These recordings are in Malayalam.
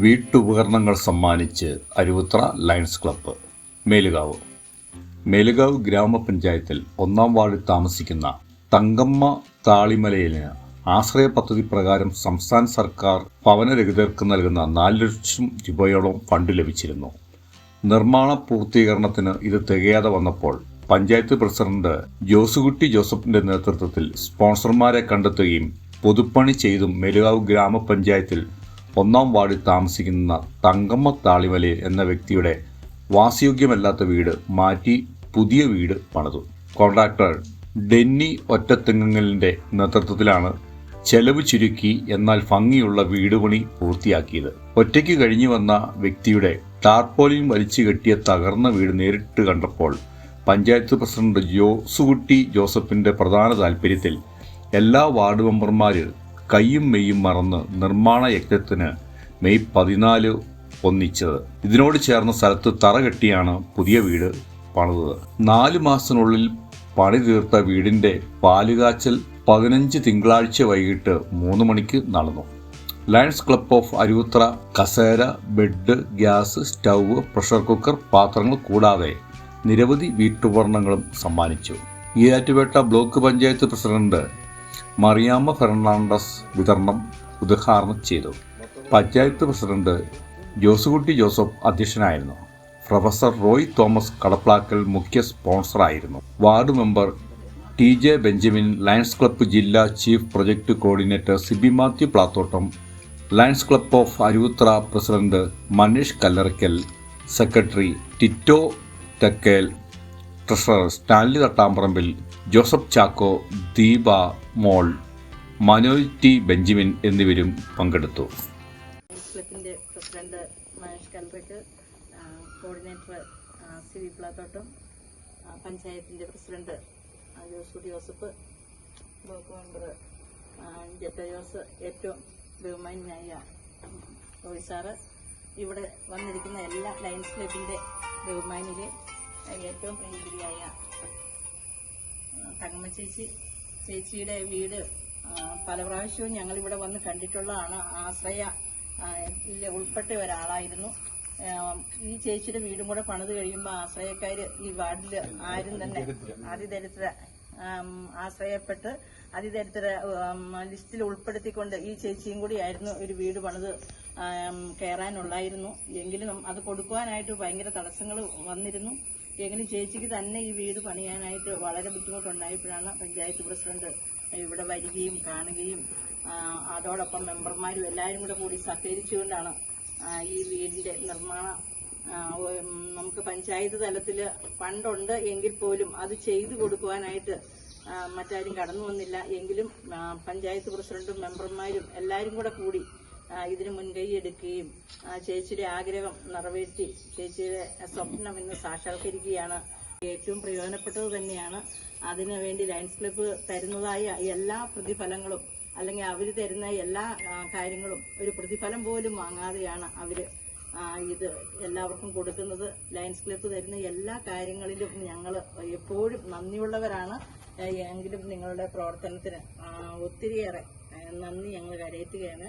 വീട്ടുപകരണങ്ങൾ സമ്മാനിച്ച് അരുവുത്ര ലയൺസ് ക്ലബ്ബ്. മേലുകാവ് ഗ്രാമപഞ്ചായത്തിൽ 1-ാം വാർഡിൽ താമസിക്കുന്ന തങ്കമ്മ താളിമലയിലിന് ആശ്രയ പദ്ധതി പ്രകാരം സംസ്ഥാന സർക്കാർ ഭവനരഹിതർക്ക് നൽകുന്ന 4 ലക്ഷം രൂപയോളം ഫണ്ട് ലഭിച്ചിരുന്നു. നിർമ്മാണ പൂർത്തീകരണത്തിന് ഇത് തികയാതെ വന്നപ്പോൾ പഞ്ചായത്ത് പ്രസിഡന്റ് ജോസുകുട്ടി ജോസഫിന്റെ നേതൃത്വത്തിൽ സ്പോൺസർമാരെ കണ്ടെത്തുകയും പൊതുപ്പണി ചെയ്തും മേലുകാവ് ഗ്രാമപഞ്ചായത്തിൽ 1-ാം വാർഡിൽ താമസിക്കുന്ന തങ്കമ്മ താളിമലയിൽ എന്ന വ്യക്തിയുടെ വാസയോഗ്യമല്ലാത്ത വീട് മാറ്റി പുതിയ വീട് പണിതു. കോൺട്രാക്ടർ ഡെന്നി ഒറ്റത്തെങ്ങലിന്റെ നേതൃത്വത്തിലാണ് ചെലവ് ചുരുക്കി എന്നാൽ ഭംഗിയുള്ള വീട് പണി പൂർത്തിയാക്കിയത്. ഒറ്റയ്ക്ക് കഴിഞ്ഞു വന്ന വ്യക്തിയുടെ ടാർപോളിൻ വലിച്ചു കെട്ടിയ തകർന്ന വീട് നേരിട്ട് കണ്ടപ്പോൾ പഞ്ചായത്ത് പ്രസിഡന്റ് ജോസുകുട്ടി ജോസഫിന്റെ പ്രധാന താൽപര്യത്തിൽ എല്ലാ വാർഡ് മെമ്പർമാരും കയ്യും മെയ്യും മറന്ന് നിർമ്മാണ യജ്ഞത്തിന് മെയ് 14 ഒന്നിച്ചത്. ഇതിനോട് ചേർന്ന സ്ഥലത്ത് തറ കെട്ടിയാണ് പുതിയ വീട് പണിതത്. 4 മാസത്തിനുള്ളിൽ പണി തീർത്ത വീടിന്റെ പാലുകാച്ചൽ 15 തിങ്കളാഴ്ച വൈകിട്ട് 3 മണിക്ക് നടന്നു. ലയൺസ് ക്ലബ്ബ് ഓഫ് അരുവുത്ര കസേര, bed, gas, stove, pressure cooker, പാത്രങ്ങൾ കൂടാതെ നിരവധി വീട്ടുപകരണങ്ങളും സമ്മാനിച്ചു. ഈരാറ്റുപേട്ട ബ്ലോക്ക് പഞ്ചായത്ത് പ്രസിഡന്റ് മറിയാമ്മ ഫെർണാണ്ടസ് വിതരണം ഉദ്ഘാടനം ചെയ്തു. പഞ്ചായത്ത് പ്രസിഡന്റ് ജോസുകുട്ടി ജോസഫ് അധ്യക്ഷനായിരുന്നു. പ്രൊഫസർ റോയ് തോമസ് കടപ്ലാക്കൽ മുഖ്യ സ്പോൺസറായിരുന്നു. Ward member TJ Benjamin, Lions club ജില്ലാ chief project coordinator Siby Mathew Plathottam, Lions club of Aruvithura president Manish Kallarackal, secretary Tito Thekkel, treasurer Stanley Thattamparambil, Joseph Chacko, Deepa Mol, Manoj T Benjamin എന്നിവരും പങ്കെടുത്തു. ക്ലബിൻ്റെ പ്രസിഡന്റ് മനീഷ് കല്ലറയ്ക്കൽ, കോർഡിനേറ്റർ സിബി പ്ലാത്തോട്ടം, പഞ്ചായത്തിൻ്റെ president Josukutty Joseph, block member Jetta Jose, ഏറ്റവും ബഹുമാന്യനായ റോയ് സാറ്, ഇവിടെ വന്നിരിക്കുന്ന എല്ലാ ലയൺസ് ക്ലബിൻ്റെ ബഹുമാനിലെ ഏറ്റവും പ്രിയങ്കരിയായ തങ്കമ്മ ചേച്ചിയുടെ വീട് പല പ്രാവശ്യവും ഞങ്ങളിവിടെ വന്ന് കണ്ടിട്ടുള്ളതാണ്. ആശ്രയ ഉൾപ്പെട്ട ഒരാളായിരുന്നു. ഈ ചേച്ചിയുടെ വീടും കൂടെ പണിത് കഴിയുമ്പോൾ ആശ്രയക്കാർ ഈ വാർഡിൽ ആരും തന്നെ അതിദരിദ്ര ആശ്രയപ്പെട്ട് അതിദരിദ്ര ലിസ്റ്റിൽ ഉൾപ്പെടുത്തിക്കൊണ്ട് ഈ ചേച്ചിയും കൂടി ആയിരുന്നു ഒരു വീട് പണിത് കയറാനുള്ളായിരുന്നു. എങ്കിലും അത് കൊടുക്കുവാനായിട്ട് ഭയങ്കര തടസ്സങ്ങൾ വന്നിരുന്നു. എങ്കിലും ചേച്ചിക്ക് തന്നെ ഈ വീട് പണിയാനായിട്ട് വളരെ ബുദ്ധിമുട്ടുണ്ടായപ്പോഴാണ് പഞ്ചായത്ത് പ്രസിഡന്റ് ഇവിടെ വരികയും കാണുകയും അതോടൊപ്പം മെമ്പർമാരും എല്ലാവരും കൂടി സഹകരിച്ചുകൊണ്ടാണ് ഈ വീടിന്റെ നിർമ്മാണം. നമുക്ക് പഞ്ചായത്ത് തലത്തിൽ ഫണ്ടുണ്ട് എങ്കിൽ പോലും അത് ചെയ്തു കൊടുക്കുവാനായിട്ട് മറ്റാരും കടന്നു വന്നില്ല. എങ്കിലും പഞ്ചായത്ത് പ്രസിഡന്റും മെമ്പർമാരും എല്ലാവരും കൂടി ഇതിന് മുൻകൈ എടുക്കുകയും ചേച്ചിയുടെ ആഗ്രഹം നിറവേറ്റി ചേച്ചിയുടെ സ്വപ്നം ഇന്ന് സാക്ഷാത്കരിക്കുകയാണ്. ഏറ്റവും പ്രയോജനപ്പെട്ടത് തന്നെയാണ്. അതിനുവേണ്ടി ലയൺസ് ക്ലബ്ബ് തരുന്നതായ എല്ലാ പ്രതിഫലങ്ങളും അല്ലെങ്കിൽ അവർ തരുന്ന എല്ലാ കാര്യങ്ങളും ഒരു പ്രതിഫലം പോലും വാങ്ങാതെയാണ് അവർ ഇത് എല്ലാവർക്കും കൊടുക്കുന്നത്. ലയൺസ് ക്ലബ്ബ് തരുന്ന എല്ലാ കാര്യങ്ങളിലും ഞങ്ങൾ എപ്പോഴും നന്ദിയുള്ളവരാണ്. എങ്കിലും നിങ്ങളുടെ പ്രവർത്തനത്തിന് ഒത്തിരിയേറെ നന്ദി ഞങ്ങൾ കരയറ്റുകയാണ്.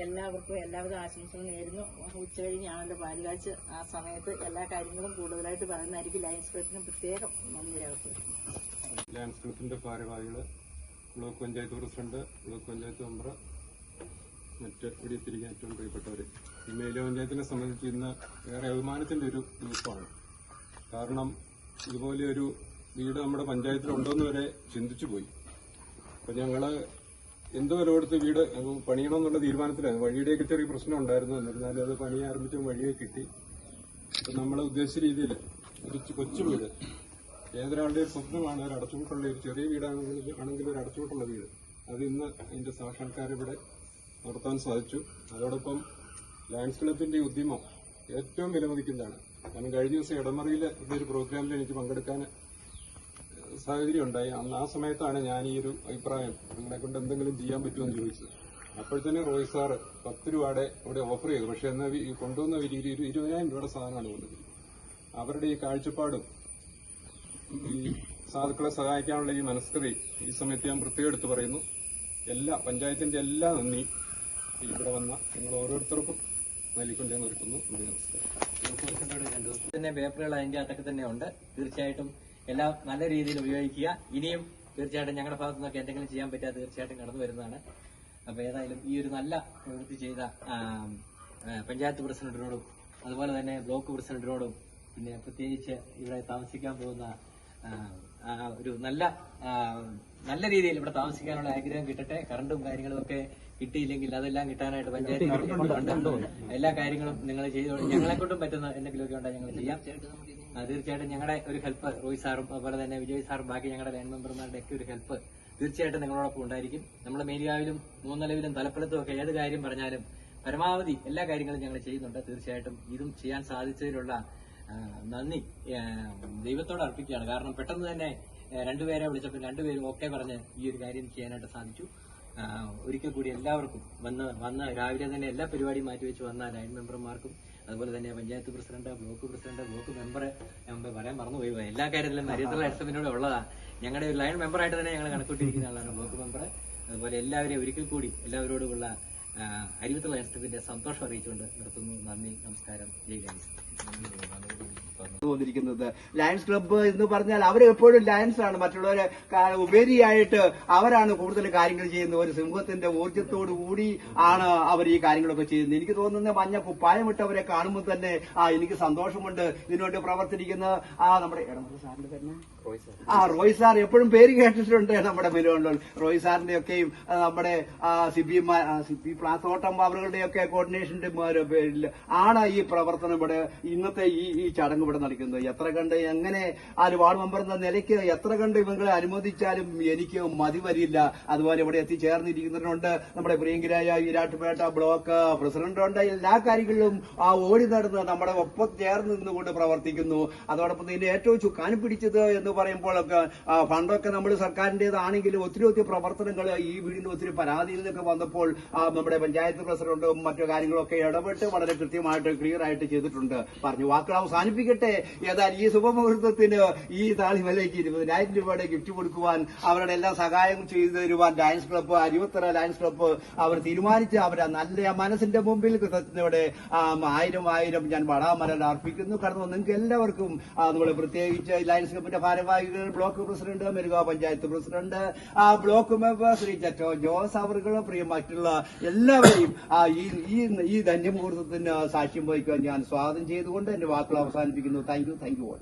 എല്ലാവർക്കും എല്ലാവിധ ആശംസകളും നേരുന്നു. ഉച്ചകഴിഞ്ഞാണല്ലോ പാലുകാച്ച്. ആ സമയത്ത് എല്ലാ കാര്യങ്ങളും കൂടുതലായിട്ട് പറയുന്നതായിരിക്കും. ലയൺസ് ക്ലബ്ബിന് പ്രത്യേകം നന്ദി രേഖപ്പെടുത്തുന്നു. ലയൺസ് ക്ലബ്ബിന്റെ ഭാരവാഹികൾ, block panchayat president, block panchayat member, മറ്റ് ഇവിടെ തിരികെ ഏറ്റവും പ്രിയപ്പെട്ടവർ, ഈ മേലുകാവ് പഞ്ചായത്തിനെ സംബന്ധിച്ച് ഇന്ന് ഏറെ അഭിമാനത്തിന്റെ ഒരു ദിവസമാണ്. കാരണം ഇതുപോലെ ഒരു വീട് നമ്മുടെ പഞ്ചായത്തിലുണ്ടോയെന്ന് വരെ ചിന്തിച്ചു പോയി. അപ്പൊ ഞങ്ങള് എന്തോ വില കൊടുത്ത് വീട് പണിയണമെന്നുള്ള തീരുമാനത്തിലായിരുന്നു. വഴിയുടെയൊക്കെ ചെറിയ പ്രശ്നം ഉണ്ടായിരുന്നു. എന്നിരുന്നാലും അത് പണി ആരംഭിച്ച വഴിയെ കിട്ടി. അപ്പൊ നമ്മളെ ഉദ്ദേശിച്ച രീതിയിൽ ഒരു കൊച്ചു വീട്, ഏതൊരാളുടെ ഒരു സ്വപ്നമാണ് ഒരു അടച്ചുപൂട്ടുള്ള ഒരു ചെറിയ വീടാണെങ്കിലും ഒരു അടച്ചുപൂട്ടുള്ള വീട്, അത് ഇന്ന് അതിന്റെ സാക്ഷാത്കാരം ഇവിടെ നടത്താൻ സാധിച്ചു. അതോടൊപ്പം ലയൺസ് ക്ലബിന്റെ ഉദ്യമം ഏറ്റവും വിലമതിക്കുന്നതാണ്. കാരണം കഴിഞ്ഞ ദിവസം ഇടമറിയിൽ ഒരു പ്രോഗ്രാമിൽ എനിക്ക് പങ്കെടുക്കാൻ സാഹചര്യം ഉണ്ടായി. ആ സമയത്താണ് ഞാൻ ഈ ഒരു അഭിപ്രായം നിങ്ങളെ കൊണ്ട് എന്തെങ്കിലും ചെയ്യാൻ പറ്റുമെന്ന് ചോദിച്ചത്. അപ്പോഴത്തന്നെ റോയ് സാറ് 10 രൂപയുടെ അവിടെ ഓഫർ ചെയ്തു. പക്ഷെ എന്നാൽ കൊണ്ടുവന്ന 20,000 രൂപയുടെ സാധനമാണ് കൊണ്ടുവന്നത്. അവരുടെ ഈ കാഴ്ചപ്പാടും ഈ സാധുക്കളെ സഹായിക്കാനുള്ള ഈ മനസ്കൃതി ഈ സമയത്ത് ഞാൻ പ്രത്യേകം എടുത്ത് പറയുന്നു. പഞ്ചായത്തിന്റെ എല്ലാ നന്ദി ഇവിടെ വന്ന നിങ്ങൾ ഓരോരുത്തർക്കും നൽകിക്കൊണ്ട് നിർത്തുന്നു. നമസ്കാരം. തന്നെ പേപ്പറുകൾ അതിന്റെ അകത്തൊക്കെ തന്നെ ഉണ്ട്. തീർച്ചയായിട്ടും എല്ലാം നല്ല രീതിയിൽ ഉപയോഗിക്കുക. ഇനിയും തീർച്ചയായിട്ടും ഞങ്ങളുടെ ഭാഗത്തു നിന്നൊക്കെ എന്തെങ്കിലും ചെയ്യാൻ പറ്റാതെ തീർച്ചയായിട്ടും കടന്നു വരുന്നതാണ്. അപ്പൊ ഏതായാലും ഈ ഒരു നല്ല പ്രവൃത്തി ചെയ്ത പഞ്ചായത്ത് പ്രസിഡന്റിനോടും അതുപോലെ തന്നെ ബ്ലോക്ക് പ്രസിഡന്റിനോടും പിന്നെ പ്രത്യേകിച്ച് ഇവിടെ താമസിക്കാൻ പോകുന്ന ഒരു നല്ല രീതിയിൽ ഇവിടെ താമസിക്കാനുള്ള ആഗ്രഹം കിട്ടട്ടെ. കറണ്ടും കാര്യങ്ങളും ഒക്കെ കിട്ടിയില്ലെങ്കിൽ അതെല്ലാം കിട്ടാനായിട്ട് പഞ്ചായത്ത് എല്ലാ കാര്യങ്ങളും നിങ്ങൾ ചെയ്തോളൂ. ഞങ്ങളെ കൊണ്ടും പറ്റുന്ന എന്തെങ്കിലുമൊക്കെ ഉണ്ടെങ്കിൽ ഞങ്ങൾ ചെയ്യാം. തീർച്ചയായിട്ടും ഞങ്ങളുടെ ഒരു ഹെൽപ്പ് റോയ് സാറും അതുപോലെ തന്നെ വിജയ് സാറും ബാക്കി ഞങ്ങളുടെ ലൈൻ മെമ്പർമാരുടെ ഒക്കെ ഒരു ഹെൽപ്പ് തീർച്ചയായിട്ടും നിങ്ങളോടൊപ്പം ഉണ്ടായിരിക്കും. നമ്മുടെ മേരിയാവിലും മൂന്നലവിലും തലപ്പലത്തും ഒക്കെ ഏത് കാര്യം പറഞ്ഞാലും പരമാവധി എല്ലാ കാര്യങ്ങളും ഞങ്ങൾ ചെയ്യുന്നുണ്ട്. തീർച്ചയായിട്ടും ഇതും ചെയ്യാൻ സാധിച്ചതിലുള്ള നന്ദി ദൈവത്തോട് അർപ്പിക്കുകയാണ്. കാരണം പെട്ടെന്ന് തന്നെ രണ്ടുപേരെ വിളിച്ചപ്പോൾ രണ്ടുപേരും ഓക്കെ പറഞ്ഞ് ഈ ഒരു കാര്യം ചെയ്യാനായിട്ട് സാധിച്ചു. ഒരിക്കൽ കൂടി എല്ലാവർക്കും വന്ന് രാവിലെ തന്നെ എല്ലാ പരിപാടിയും മാറ്റിവെച്ച് വന്ന ലൈൻ മെമ്പർമാർക്കും അതുപോലെ തന്നെ പഞ്ചായത്ത് പ്രസിഡന്റ്, ബ്ലോക്ക് മെമ്പർ പറയാൻ മറന്നുപോയി. എല്ലാ കാര്യത്തിലും മര്യാദയുള്ള എക്സമിനോട് ഉള്ളതാണ്. ഞങ്ങളുടെ ഒരു ലൈൻ മെമ്പറായിട്ട് തന്നെ ഞങ്ങൾ കണക്കൂട്ടിയിരിക്കുന്ന ആളാണ് ബ്ലോക്ക് മെമ്പർ. അതുപോലെ എല്ലാവരെയും ഒരിക്കൽ കൂടി എല്ലാവരോടുമുള്ള അരിവത്തുള്ള എക്സത്തിന്റെ സന്തോഷം അറിയിച്ചുകൊണ്ട് നിർത്തുന്നു. നന്ദി, നമസ്കാരം, ജയ് ലയൺസ്. തോന്നിയിരിക്കുന്നത് ലയൺസ് ക്ലബ്ബ് എന്ന് പറഞ്ഞാൽ അവർ എപ്പോഴും ലയൺസ് ആണ്. മറ്റുള്ളവരെ ഉപരിയായിട്ട് അവരാണ് കൂടുതൽ കാര്യങ്ങൾ ചെയ്യുന്നത്. ഒരു സിംഹത്തിന്റെ ഊർജ്ജത്തോടു കൂടി ആണ് അവർ ഈ കാര്യങ്ങളൊക്കെ ചെയ്യുന്നത്. എനിക്ക് തോന്നുന്നത് മഞ്ഞ കുപ്പായമിട്ടവരെ കാണുമ്പോൾ തന്നെ എനിക്ക് സന്തോഷമുണ്ട്. ഇതിനുവേണ്ടി പ്രവർത്തിക്കുന്ന നമ്മുടെ സാറിന്റെ തന്നെ റോയ് സാർ എപ്പോഴും പേര് കേട്ടിട്ടുണ്ട്. നമ്മുടെ മിലോണിൽ റോയ് സാറിന്റെ ഒക്കെയും നമ്മുടെ സിബി പ്ലാത്തോട്ടം അവരുടെയൊക്കെ കോർഡിനേഷന്റെ പേരിൽ ആണ് ഈ പ്രവർത്തനം ഇവിടെ ഇന്നത്തെ ഈ ചടങ്ങ് ഇവിടെ നടക്കുന്നത്. എത്ര കണ്ട് എങ്ങനെ വാർഡ് മെമ്പർ എന്ന നിലയ്ക്ക് എത്ര കണ്ട് ഇവങ്ങളെ അനുമതിച്ചാലും എനിക്ക് മതി വരില്ല. അതുപോലെ ഇവിടെ എത്തിച്ചേർന്നിരിക്കുന്നവരുണ്ട്. നമ്മുടെ പ്രിയങ്കരായ ഈരാട്ടുപേട്ട ബ്ലോക്ക് പ്രസിഡന്റുണ്ട്. എല്ലാ കാര്യങ്ങളിലും ഓടി നടന്ന് നമ്മുടെ ഒപ്പം ചേർന്ന് നിന്നുകൊണ്ട് പ്രവർത്തിക്കുന്നു. അതോടൊപ്പം ഇതിന്റെ ഏറ്റവും ചുക്കാനും പിടിച്ചത് എന്ന് പറയുമ്പോഴൊക്കെ ഫണ്ടൊക്കെ നമ്മൾ സർക്കാരിന്റേതാണെങ്കിലും ഒത്തിരി പ്രവർത്തനങ്ങൾ ഈ വീടിന്റെ ഒത്തിരി പരാതിയിൽ നിന്നൊക്കെ വന്നപ്പോൾ നമ്മുടെ പഞ്ചായത്ത് പ്രസിഡന്റും മറ്റു കാര്യങ്ങളൊക്കെ ഇടപെട്ട് വളരെ കൃത്യമായിട്ട് ക്ലിയർ ആയിട്ട് ചെയ്തിട്ടുണ്ട്. പറഞ്ഞു വാക്കുകൾ അവസാനിപ്പിക്കട്ടെ. ഏതായാലും ഈ ശുഭമുഹൂർത്തത്തിന് ഈ താളിമലയ്ക്ക് 20,000 രൂപയുടെ ഗിഫ്റ്റ് കൊടുക്കുവാൻ അവരുടെ എല്ലാ സഹായം ചെയ്തു തരുവാൻ ലയൺസ് ക്ലബ്ബ്, അരിവത്തറ ലയൺസ് ക്ലബ്ബ് അവർ തീരുമാനിച്ച് അവരുടെ നല്ല മനസ്സിന്റെ മുമ്പിൽ കൃതജ്ഞതയോടെ 1000 ഞാൻ വടാമലർ അർപ്പിക്കുന്നു. കടന്നു നിങ്ങൾക്ക് എല്ലാവർക്കും അതുപോലെ പ്രത്യേകിച്ച് ലയൺസ് ക്ലബ്ബിന്റെ ഭാരവാഹികൾ, ബ്ലോക്ക് പ്രസിഡന്റ്, മെരുക panchayat president, block member Shri ചറ്റോ ജോസ് അവർകൾ, മറ്റുള്ള എല്ലാവരെയും ഈ ധന്യമുഹൂർത്തത്തിന് സാക്ഷ്യം വഹിക്കാൻ ഞാൻ സ്വാഗതം ചെയ്തുകൊണ്ട് എന്റെ വാക്കുകൾ അവസാനിപ്പിക്കുന്നു. Thank you all.